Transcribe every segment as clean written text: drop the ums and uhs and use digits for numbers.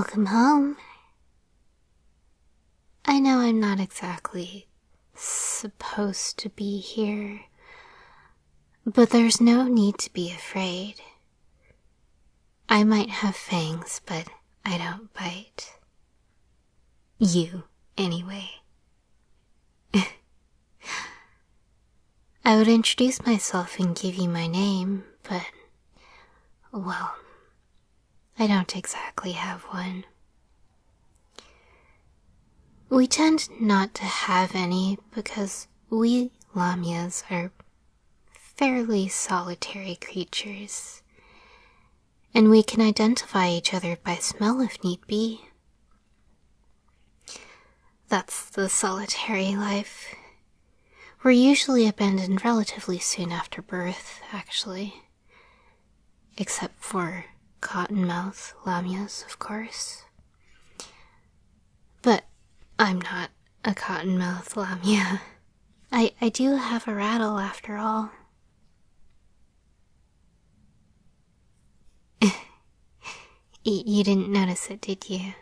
Welcome home. I know I'm not exactly supposed to be here, but there's no need to be afraid. I might have fangs, but I don't bite. You, anyway. I would introduce myself and give you my name, but, well, I don't exactly have one. We tend not to have any because we Lamias are fairly solitary creatures, and we can identify each other by smell if need be. That's the solitary life. We're usually abandoned relatively soon after birth, actually. Except for cottonmouth Lamias, of course. But I'm not a cottonmouth Lamia. I do have a rattle after all. You didn't notice it, did you?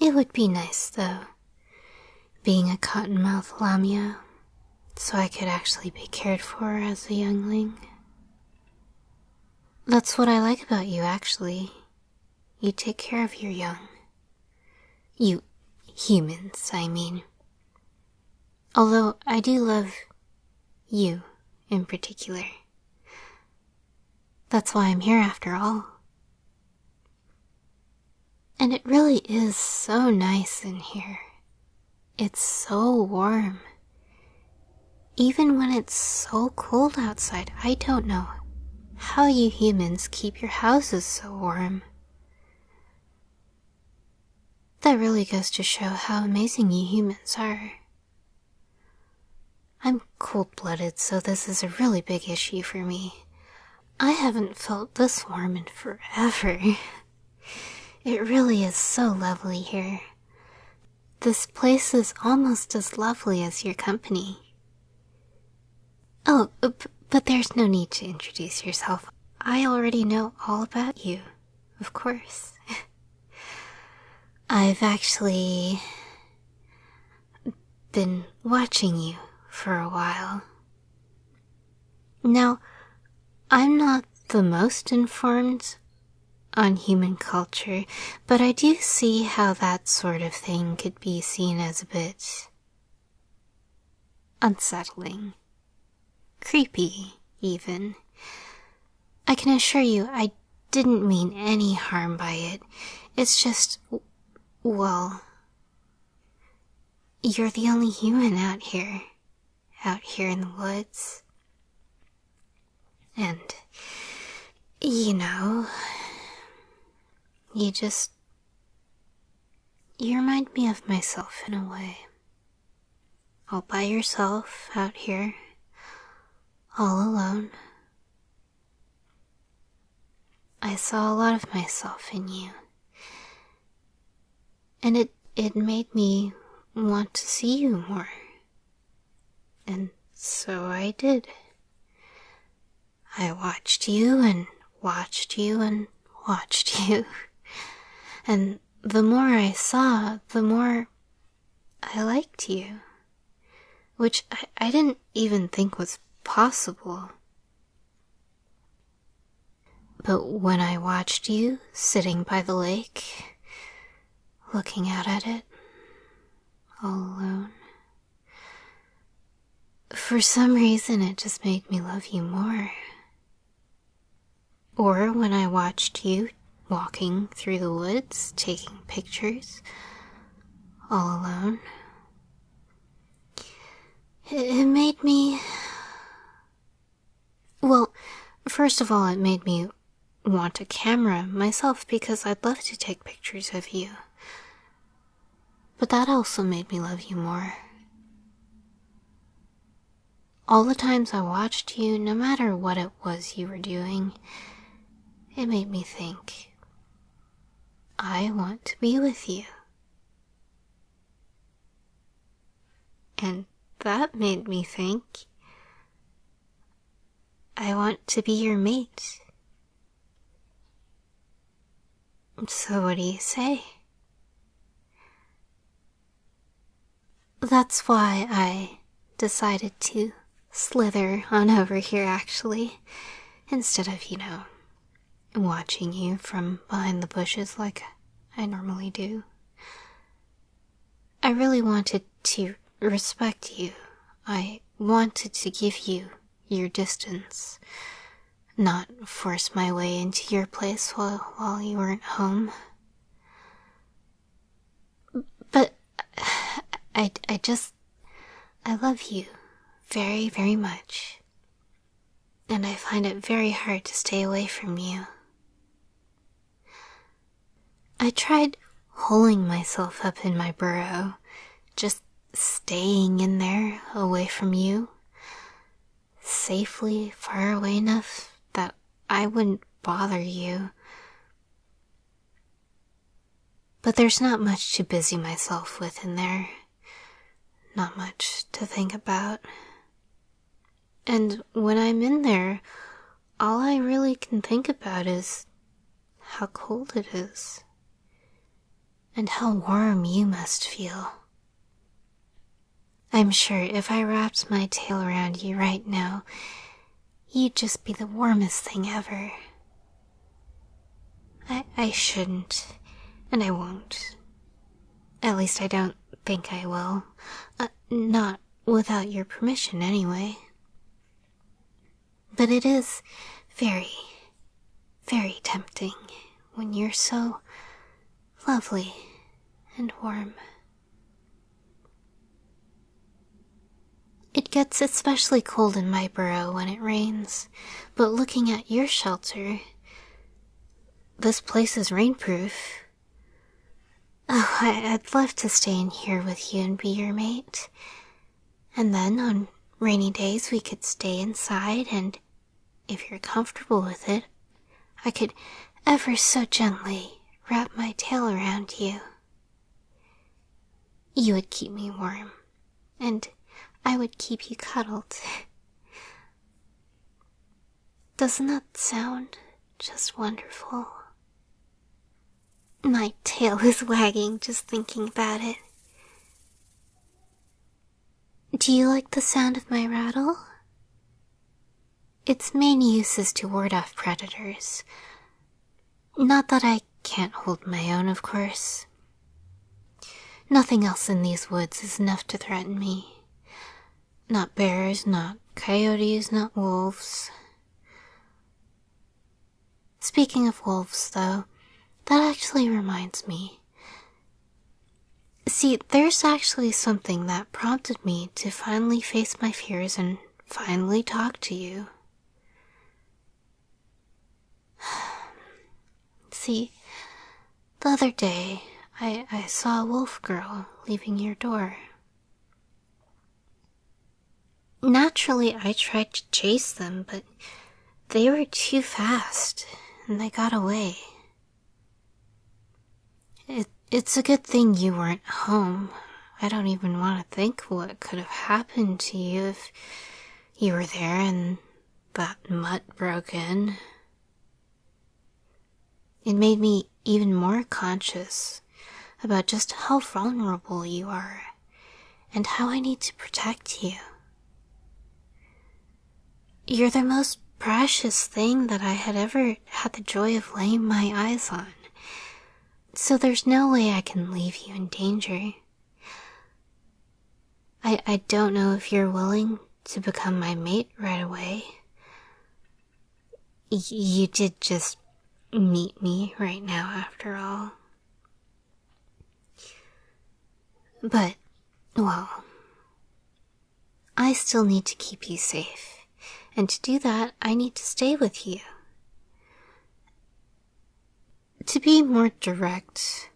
It would be nice, though, being a cottonmouth Lamia, so I could actually be cared for as a youngling. That's what I like about you, actually. You take care of your young. You humans, I mean. Although I do love you in particular. That's why I'm here after all. And it really is so nice in here. It's so warm. Even when it's so cold outside, I don't know how you humans keep your houses so warm. That really goes to show how amazing you humans are. I'm cold-blooded, so this is a really big issue for me. I haven't felt this warm in forever. It really is so lovely here. This place is almost as lovely as your company. Oh, but there's no need to introduce yourself. I already know all about you, of course. I've actually been watching you for a while. Now, I'm not the most informed on human culture, but I do see how that sort of thing could be seen as a bit unsettling. Creepy, even. I can assure you I didn't mean any harm by it. It's just, well, you're the only human out here in the woods. And, you know, you remind me of myself in a way. All by yourself out here, all alone. I saw a lot of myself in you. And it made me want to see you more. And so I did. I watched you and watched you and watched you. And the more I saw, the more I liked you. Which I didn't even think was possible. But when I watched you sitting by the lake, looking out at it, all alone, for some reason it just made me love you more. Or when I watched you walking through the woods, taking pictures, all alone, it made me... Well, first of all, it made me want a camera myself because I'd love to take pictures of you. But that also made me love you more. All the times I watched you, no matter what it was you were doing, it made me think, I want to be with you. And that made me think. I want to be your mate. So what do you say? That's why I decided to slither on over here, actually, instead of, watching you from behind the bushes like I normally do. I really wanted to respect you. I wanted to give you your distance, not force my way into your place while you weren't home. But I love you very, very much, and I find it very hard to stay away from you. I tried holing myself up in my burrow, just staying in there away from you, safely far away enough that I wouldn't bother you. But there's not much to busy myself with in there, not much to think about. And when I'm in there, all I really can think about is how cold it is, and how warm you must feel. I'm sure if I wrapped my tail around you right now, you'd just be the warmest thing ever. I shouldn't, and I won't. At least I don't think I will. Not without your permission, anyway. But it is very, very tempting when you're so lovely and warm. It gets especially cold in my burrow when it rains, but looking at your shelter, this place is rainproof. Oh, I'd love to stay in here with you and be your mate. And then on rainy days we could stay inside, and if you're comfortable with it, I could ever so gently wrap my tail around you. You would keep me warm, and I would keep you cuddled. Doesn't that sound just wonderful? My tail is wagging just thinking about it. Do you like the sound of my rattle? Its main use is to ward off predators. Not that I can't hold my own, of course. Nothing else in these woods is enough to threaten me. Not bears, not coyotes, not wolves. Speaking of wolves, though, that actually reminds me. See, there's actually something that prompted me to finally face my fears and finally talk to you. See, the other day, I saw a wolf girl leaving your door. Naturally, I tried to chase them, but they were too fast, and they got away. It's a good thing you weren't home. I don't even want to think what could have happened to you if you were there and that mutt broke in. It made me even more conscious about just how vulnerable you are and how I need to protect you. You're the most precious thing that I had ever had the joy of laying my eyes on. So there's no way I can leave you in danger. I don't know if you're willing to become my mate right away. You did just meet me right now, after all. But, well, I still need to keep you safe. And to do that, I need to stay with you. To be more direct,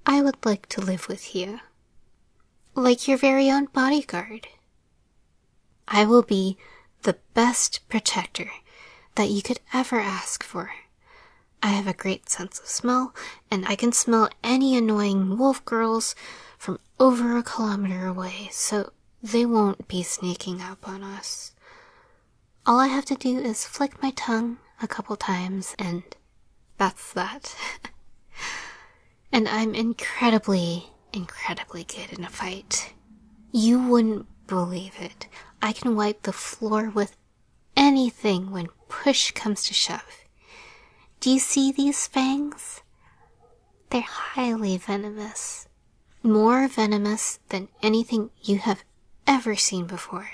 I would like to live with you, like your very own bodyguard. I will be the best protector that you could ever ask for. I have a great sense of smell, and I can smell any annoying wolf girls from over a kilometer away, so they won't be sneaking up on us. All I have to do is flick my tongue a couple times, and that's that. And I'm incredibly good in a fight. You wouldn't believe it. I can wipe the floor with anything when push comes to shove. Do you see these fangs? They're highly venomous. More venomous than anything you have ever seen before.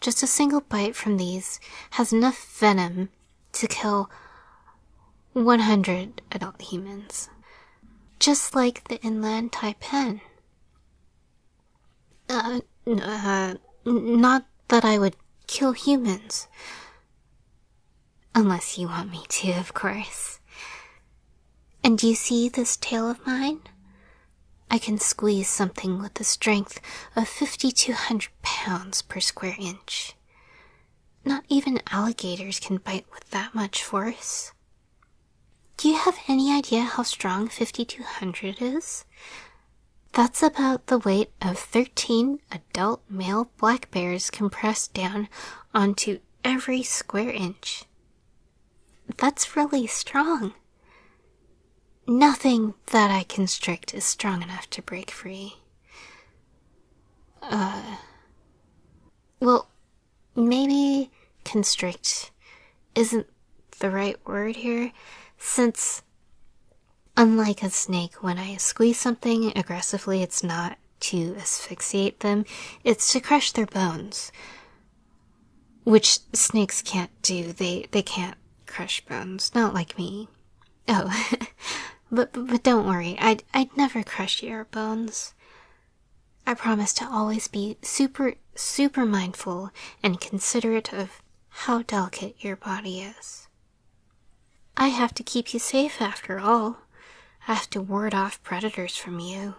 Just a single bite from these has enough venom to kill 100 adult humans. Just like the inland taipan. Not that I would kill humans. Unless you want me to, of course. And do you see this tail of mine? I can squeeze something with the strength of 5,200 pounds per square inch. Not even alligators can bite with that much force. Do you have any idea how strong 5,200 is? That's about the weight of 13 adult male black bears compressed down onto every square inch. That's really strong. Nothing that I constrict is strong enough to break free. Well, maybe constrict isn't the right word here, since unlike a snake, when I squeeze something aggressively, it's not to asphyxiate them, it's to crush their bones. Which snakes can't do. They can't crush bones, not like me. Oh, but don't worry, I'd never crush your bones. I promise to always be super mindful and considerate of how delicate your body is. I have to keep you safe after all. I have to ward off predators from you.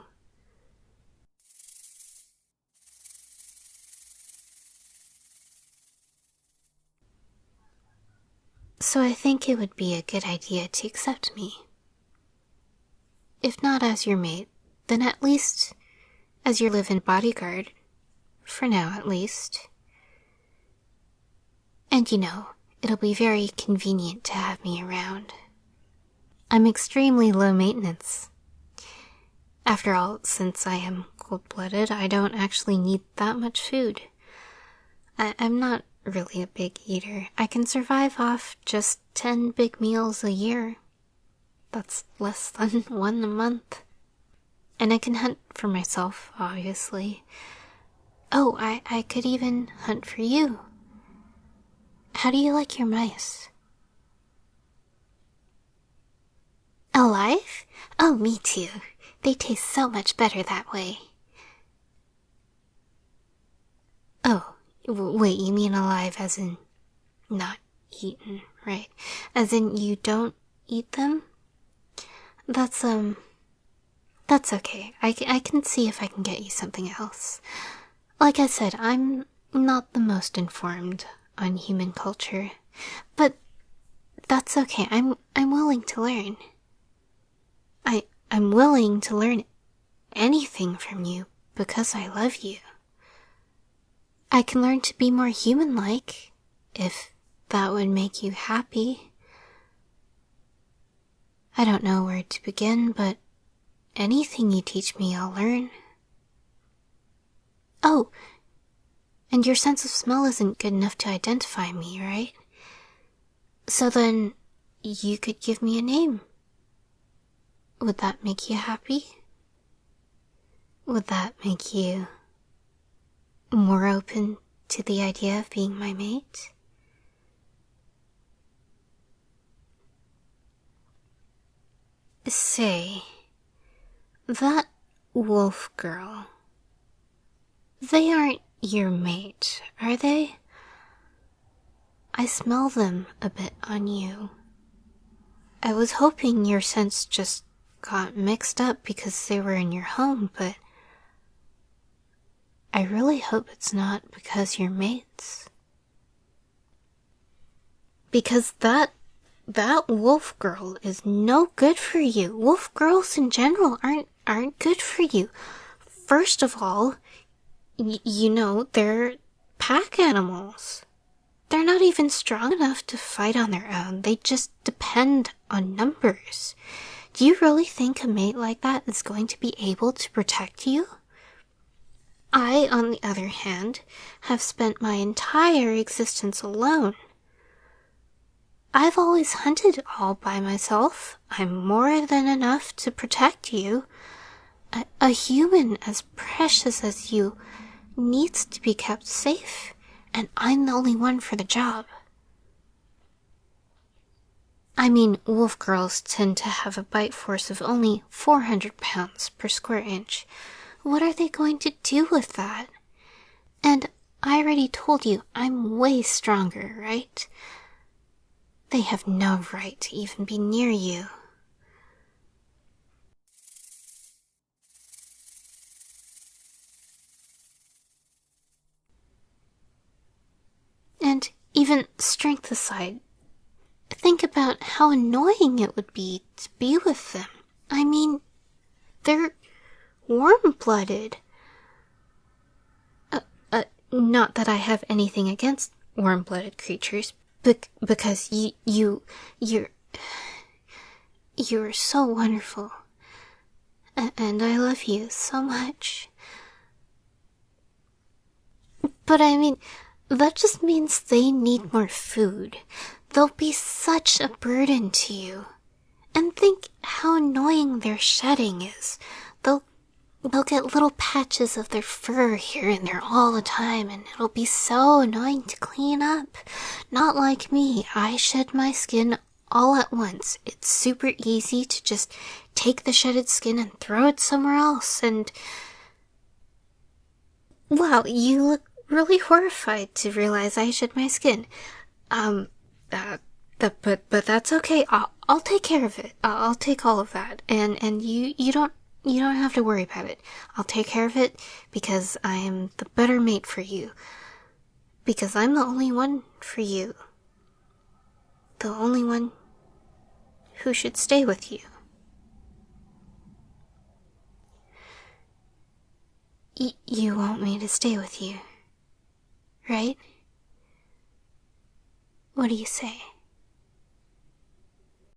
So I think it would be a good idea to accept me. If not as your mate, then at least as your live-in bodyguard. For now, at least. And you know, it'll be very convenient to have me around. I'm extremely low maintenance. After all, since I am cold-blooded, I don't actually need that much food. I'm not really a big eater. I can survive off just 10 big meals a year. That's less than one a month. And I can hunt for myself, obviously. Oh, I could even hunt for you. How do you like your mice? Alive? Oh, me too. They taste so much better that way. Oh, wait, you mean alive as in not eaten, right? As in you don't eat them? That's okay. I can see if I can get you something else. Like I said, I'm not the most informed on human culture, but that's okay. I'm willing to learn. I'm willing to learn anything from you because I love you. I can learn to be more human-like, if that would make you happy. I don't know where to begin, but anything you teach me, I'll learn. Oh, and your sense of smell isn't good enough to identify me, right? So then, you could give me a name. Would that make you happy? Would that make you more open to the idea of being my mate? Say, that wolf girl, they aren't your mate, are they? I smell them a bit on you. I was hoping your scents just got mixed up because they were in your home, but I really hope it's not because you're mates. Because that wolf girl is no good for you. Wolf girls in general aren't good for you. First of all, You know, they're pack animals. They're not even strong enough to fight on their own. They just depend on numbers. Do you really think a mate like that is going to be able to protect you? I, on the other hand, have spent my entire existence alone. I've always hunted all by myself. I'm more than enough to protect you. A human as precious as you needs to be kept safe, and I'm the only one for the job. I mean, wolf girls tend to have a bite force of only 400 pounds per square inch. What are they going to do with that? And I already told you I'm way stronger, right? They have no right to even be near you. And even strength aside, think about how annoying it would be to be with them. I mean, they're warm-blooded. Not that I have anything against warm-blooded creatures, because you're so wonderful. And I love you so much. But I mean, that just means they need more food. They'll be such a burden to you. And think how annoying their shedding is. They'll get little patches of their fur here and there all the time, and it'll be so annoying to clean up. Not like me, I shed my skin all at once. It's super easy to just take the shedded skin and throw it somewhere else, and... Wow, you look really horrified to realize I shed my skin. But that's okay. I'll take care of it. I'll take all of that, and you don't have to worry about it. I'll take care of it because I am the better mate for you. Because I'm the only one for you. The only one who should stay with you. You want me to stay with you, right? What do you say?